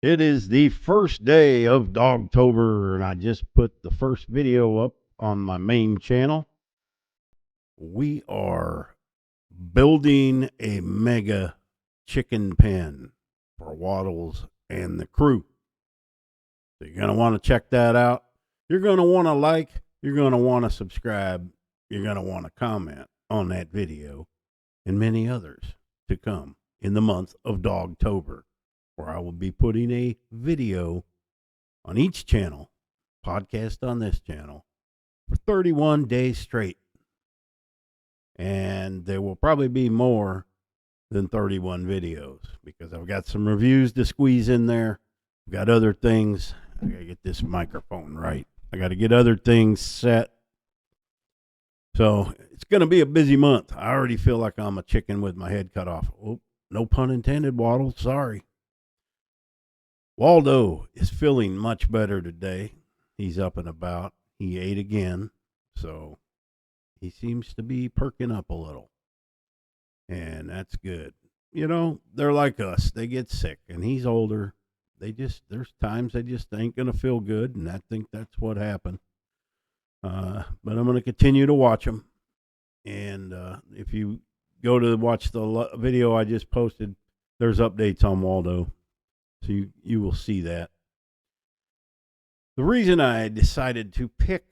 It is the first day of Dogtober, and I just put the first video up on my main channel. We are building a mega chicken pen for Waddles and the crew. So you're going to want to check that out. You're going to want to like, you're going to want to subscribe, you're going to want to comment on that video and many others to come in the month of Dogtober, where I will be putting a video on each channel, podcast on this channel, for 31 days straight. And there will probably be more than 31 videos because I've got some reviews to squeeze in there. I've got other things. I got to get this microphone right. I got to get other things set. So it's going to be a busy month. I already feel like I'm a chicken with my head cut off. Oh, no pun intended, Waddle. Sorry. Waldo is feeling much better today. He's up and about. He ate again, so he seems to be perking up a little. And that's good. You know, they're like us. They get sick, and he's older. There's times they just ain't going to feel good, and I think that's what happened. But I'm going to continue to watch him. And if you go to watch the video I just posted, there's updates on Waldo. So you will see that. The reason I decided to pick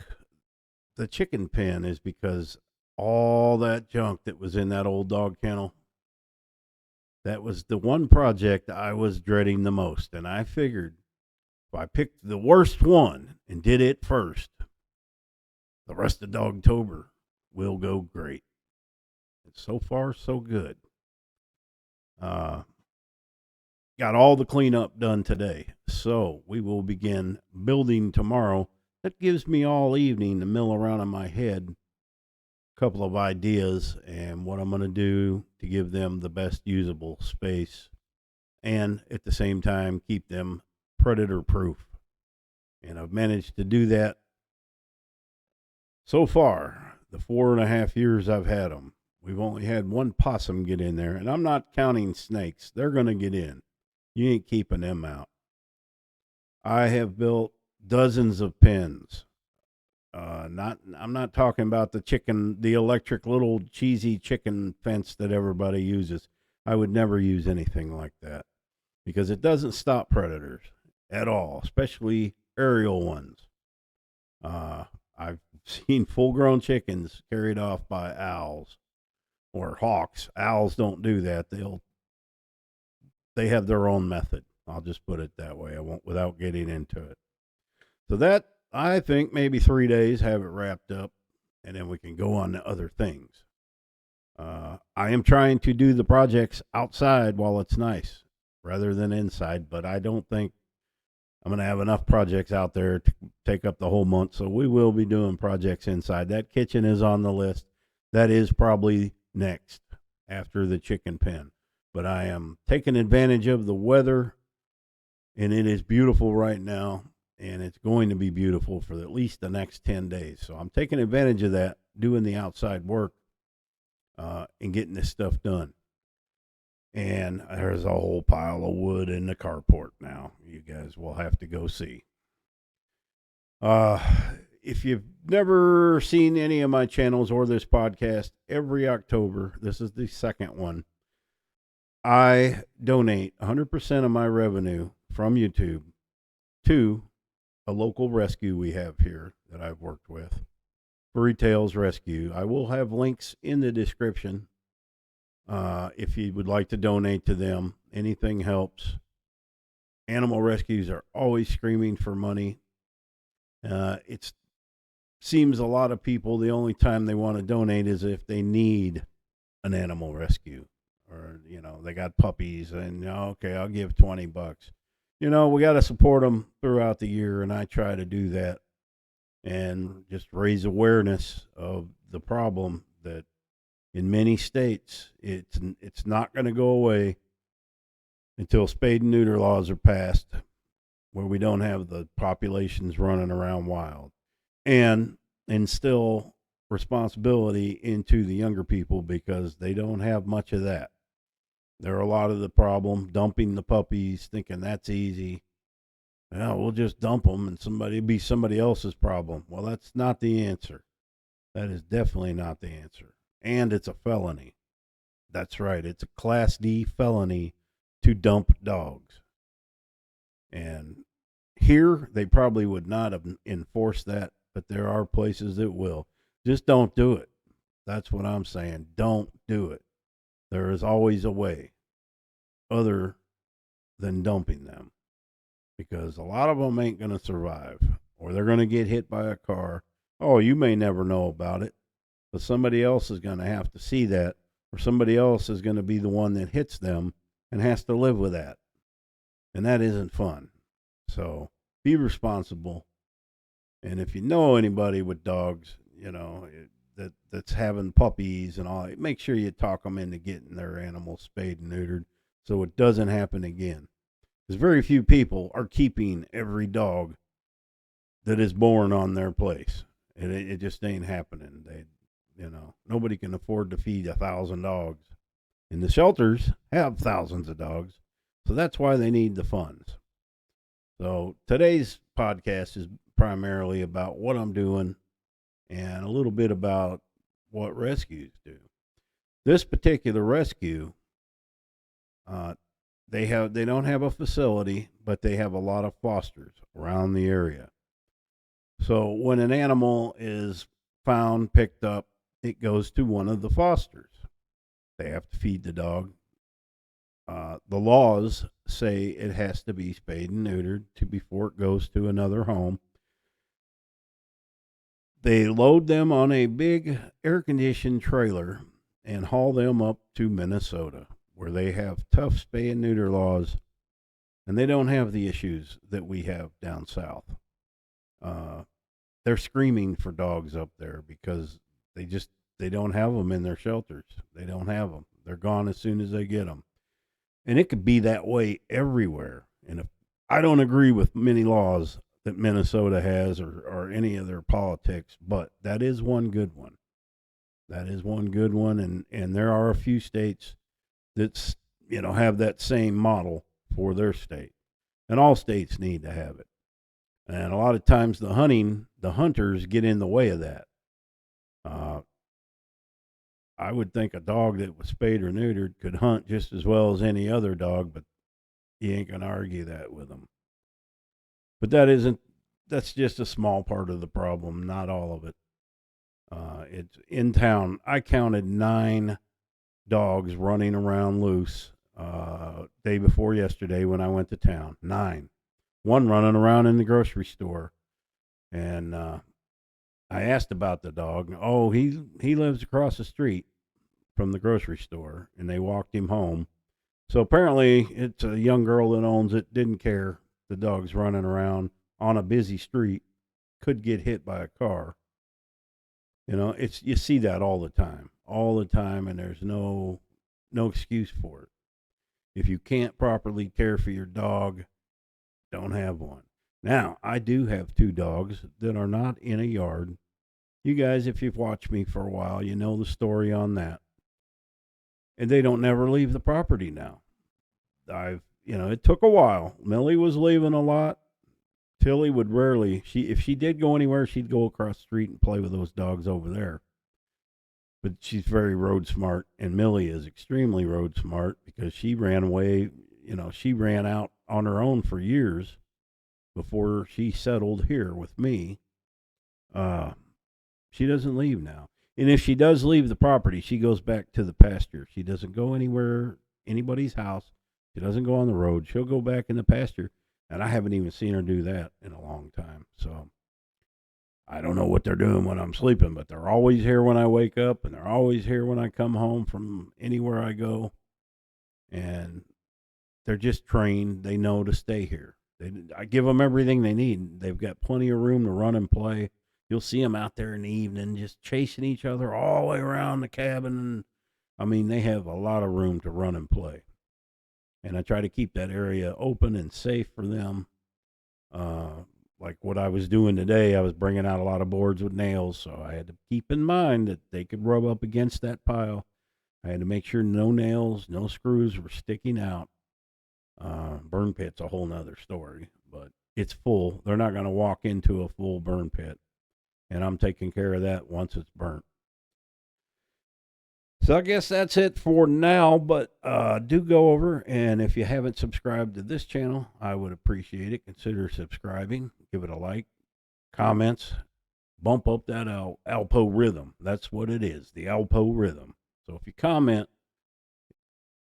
the chicken pen is because all that junk that was in that old dog kennel, that was the one project I was dreading the most. And I figured if I picked the worst one and did it first, the rest of Dogtober will go great. And so far, so good. Got all the cleanup done today, so we will begin building tomorrow. That gives me all evening to mill around in my head a couple of ideas and what I'm going to do to give them the best usable space and at the same time keep them predator proof. And I've managed to do that so far. The 4.5 years I've had them, we've only had one possum get in there, and I'm not counting snakes. They're going to get in. You ain't keeping them out. I have built dozens of pens. I'm not talking about the electric little cheesy chicken fence that everybody uses. I would never use anything like that because it doesn't stop predators at all, especially aerial ones. I've seen full-grown chickens carried off by owls or hawks. Owls don't do that. They have their own method. I'll just put it that way. I won't without getting into it. So that, I think, maybe 3 days, have it wrapped up, and then we can go on to other things. I am trying to do the projects outside while it's nice rather than inside, but I don't think I'm going to have enough projects out there to take up the whole month. So we will be doing projects inside. That kitchen is on the list. That is probably next after the chicken pen. But I am taking advantage of the weather, and it is beautiful right now, and it's going to be beautiful for at least the next 10 days. So I'm taking advantage of that, doing the outside work, and getting this stuff done. And there's a whole pile of wood in the carport now. You guys will have to go see. If you've never seen any of my channels or this podcast, every October, this is the second one, I donate 100% of my revenue from YouTube to a local rescue we have here that I've worked with, Furry Rescue. I will have links in the description if you would like to donate to them. Anything helps. Animal rescues are always screaming for money. It seems a lot of people, the only time they want to donate is if they need an animal rescue. Or, they got puppies and, okay, I'll give $20. We got to support them throughout the year, and I try to do that and just raise awareness of the problem that in many states it's not going to go away until spade and neuter laws are passed, where we don't have the populations running around wild, and instill responsibility into the younger people because they don't have much of that. They're a lot of the problem, dumping the puppies, thinking that's easy. Yeah, we'll just dump them and it'll be somebody else's problem. Well, that's not the answer. That is definitely not the answer. And it's a felony. That's right. It's a Class D felony to dump dogs. And here, they probably would not have enforced that, but there are places that will. Just don't do it. That's what I'm saying. Don't do it. There is always a way other than dumping them, because a lot of them ain't going to survive, or they're going to get hit by a car. Oh, you may never know about it, but somebody else is going to have to see that, or somebody else is going to be the one that hits them and has to live with that. And that isn't fun. So be responsible. And if you know anybody with dogs, that's having puppies and all, make sure you talk them into getting their animals spayed and neutered so it doesn't happen again. Because very few people are keeping every dog that is born on their place. It just ain't happening. Nobody can afford to feed 1,000 dogs. And the shelters have thousands of dogs, so that's why they need the funds. So today's podcast is primarily about what I'm doing and a little bit about what rescues do. This particular rescue, they don't have a facility, but they have a lot of fosters around the area. So when an animal is found, picked up, it goes to one of the fosters. They have to feed the dog. The laws say it has to be spayed and neutered before it goes to another home. They load them on a big air-conditioned trailer and haul them up to Minnesota, where they have tough spay and neuter laws, and they don't have the issues that we have down south. They're screaming for dogs up there because they don't have them in their shelters. They don't have them. They're gone as soon as they get them. And it could be that way everywhere. And if I don't agree with many laws that Minnesota has or any of their politics, but that is one good one. That is one good one. And there are a few states that have that same model for their state. And all states need to have it. And a lot of times the hunters get in the way of that. I would think a dog that was spayed or neutered could hunt just as well as any other dog, but you ain't going to argue that with them. But that's just a small part of the problem, not all of it. It's in town. I counted 9 dogs running around loose day before yesterday when I went to town. 9. One running around in the grocery store. And I asked about the dog. Oh, he lives across the street from the grocery store, and they walked him home. So apparently it's a young girl that owns it, didn't care. The dog's running around on a busy street, could get hit by a car. You see that all the time, and there's no excuse for it. If you can't properly care for your dog, don't have one. Now, I do have 2 dogs that are not in a yard. You guys, if you've watched me for a while, you know the story on that. And they don't never leave the property now. It took a while. Millie was leaving a lot. Tilly would rarely. If she did go anywhere, she'd go across the street and play with those dogs over there. But she's very road smart, and Millie is extremely road smart because she ran away. She ran out on her own for years before she settled here with me. She doesn't leave now. And if she does leave the property, she goes back to the pasture. She doesn't go anywhere, anybody's house. She doesn't go on the road. She'll go back in the pasture. And I haven't even seen her do that in a long time. So I don't know what they're doing when I'm sleeping, but they're always here when I wake up, and they're always here when I come home from anywhere I go. And they're just trained. They know to stay here. I give them everything they need. They've got plenty of room to run and play. You'll see them out there in the evening just chasing each other all the way around the cabin. They have a lot of room to run and play. And I try to keep that area open and safe for them. Like what I was doing today, I was bringing out a lot of boards with nails, so I had to keep in mind that they could rub up against that pile. I had to make sure no nails, no screws were sticking out. Burn pit's a whole nother story, but it's full. They're not going to walk into a full burn pit, and I'm taking care of that once it's burnt. So I guess that's it for now, but do go over, and if you haven't subscribed to this channel, I would appreciate it. Consider subscribing, give it a like, comments, bump up that Alpo rhythm. That's what it is, the Alpo rhythm. So if you comment,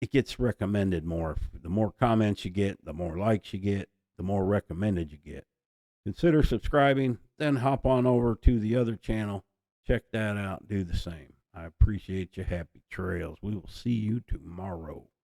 it gets recommended more. The more comments you get, the more likes you get, the more recommended you get. Consider subscribing, then hop on over to the other channel, check that out, do the same. I appreciate you. Happy trails. We will see you tomorrow.